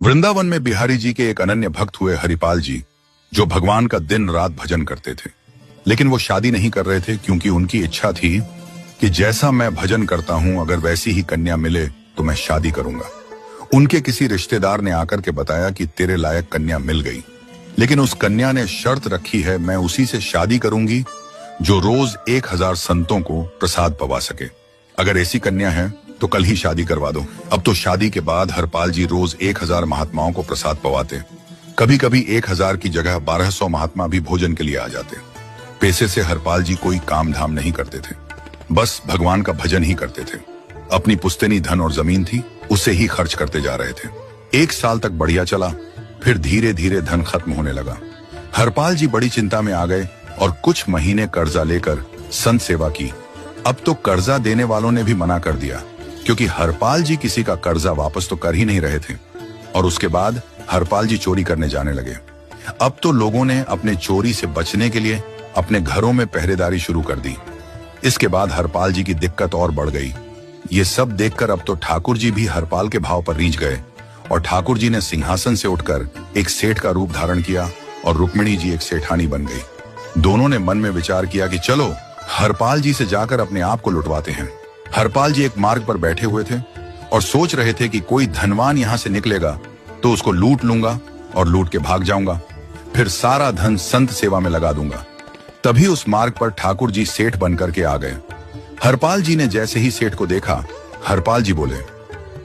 वृंदावन में बिहारी जी के एक अनन्य भक्त हुए हरिपाल जी, जो भगवान का दिन रात भजन करते थे। लेकिन वो शादी नहीं कर रहे थे क्योंकि उनकी इच्छा थी कि जैसा मैं भजन करता हूं अगर वैसी ही कन्या मिले तो मैं शादी करूंगा। उनके किसी रिश्तेदार ने आकर के बताया कि तेरे लायक कन्या मिल गई, लेकिन उस कन्या ने शर्त रखी है, मैं उसी से शादी करूंगी जो रोज 1000 संतों को प्रसाद पवा सके। अगर ऐसी कन्या है तो कल ही शादी करवा दो। अब तो शादी के बाद हरपाल जी रोज 1000 महात्माओं को प्रसाद पवाते। कभी कभी 1000 की जगह 1200 महात्मा भी भोजन के लिए आ जाते। पैसे से हरपाल जी कोई काम धाम नहीं करते थे, बस भगवान का भजन ही करते थे। अपनी पुश्तैनी धन और जमीन थी, उसे ही खर्च करते जा रहे थे। 1 साल तक बढ़िया चला, फिर धीरे धीरे धन खत्म होने लगा। हरपाल जी बड़ी चिंता में आ गए और कुछ महीने कर्जा लेकर संत सेवा की। अब तो कर्जा देने वालों ने भी मना कर दिया, क्योंकि हरपाल जी किसी का कर्जा वापस तो कर ही नहीं रहे थे। और उसके बाद हरपाल जी चोरी करने जाने लगे। अब तो लोगों ने अपने चोरी से बचने के लिए अपने घरों में पहरेदारी शुरू कर दी। इसके बाद हरपाल जी की दिक्कत और बढ़ गई। ये सब देखकर अब तो ठाकुर जी भी हरपाल के भाव पर रीझ गए और ठाकुर जी ने सिंहासन से उठकर एक सेठ का रूप धारण किया और रुक्मिणी जी एक सेठानी बन गई। दोनों ने मन में विचार किया कि चलो हरपाल जी से जाकर अपने आप को लुटवाते हैं। हरपाल जी एक मार्ग पर बैठे हुए थे और सोच रहे थे कि कोई धनवान यहां से निकलेगा तो उसको लूट लूंगा और लूट के भाग जाऊंगा, फिर सारा धन संत सेवा में लगा दूंगा। तभी उस मार्ग पर ठाकुर जी सेठ बनकर के आ गए। हरपाल जी ने जैसे ही सेठ को देखा, हरपाल जी बोले,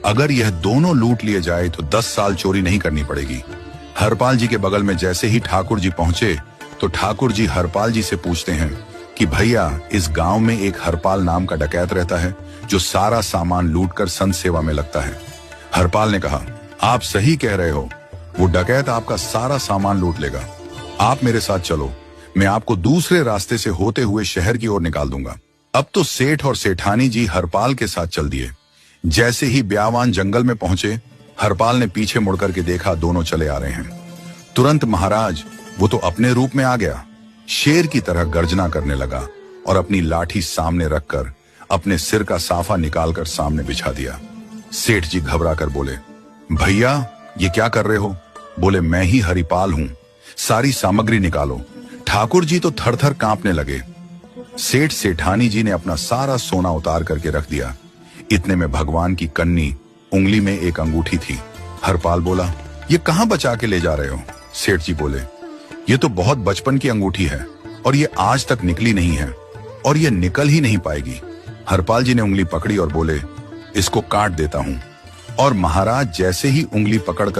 अगर यह दोनों लूट लिए जाए तो 10 साल चोरी नहीं करनी पड़ेगी। हरपाल जी के बगल में जैसे ही ठाकुर जी पहुंचे तो ठाकुर जी हरपाल जी से पूछते हैं कि भैया, इस गांव में एक हरपाल नाम का डकैत रहता है जो सारा सामान लूटकर संत सेवा में लगता है। हरपाल ने कहा, आप सही कह रहे हो, वो डकैत आपका सारा सामान लूट लेगा। आप मेरे साथ चलो, मैं आपको दूसरे रास्ते से होते हुए शहर की ओर निकाल दूंगा। अब तो सेठ और सेठानी जी हरपाल के साथ चल दिए। जैसे ही ब्यावान जंगल में पहुंचे, हरपाल ने पीछे मुड़कर के देखा, दोनों चले आ रहे हैं। तुरंत महाराज वो तो अपने रूप में आ गया, शेर की तरह गर्जना करने लगा और अपनी लाठी सामने रखकर अपने सिर का साफा निकालकर सामने बिछा दिया। सेठ जी घबरा कर बोले, भैया ये क्या कर रहे हो? बोले, मैं ही हरिपाल हूं, सारी सामग्री निकालो। ठाकुर जी तो थर थर कांपने लगे। सेठ सेठानी जी ने अपना सारा सोना उतार करके रख दिया। इतने में भगवान की कन्नी उंगली में एक अंगूठी थी। हरपाल बोला, ये कहां बचा के ले जा रहे हो? सेठ जी बोले, ये तो बहुत बचपन की अंगूठी है और ये आज तक निकली नहीं है और ये निकल ही नहीं पाएगी। हरपाल जी ने उंगली पकड़ी और बोले, इसको काट देता हूं। और महाराज जैसे ही उंगली पकड़कर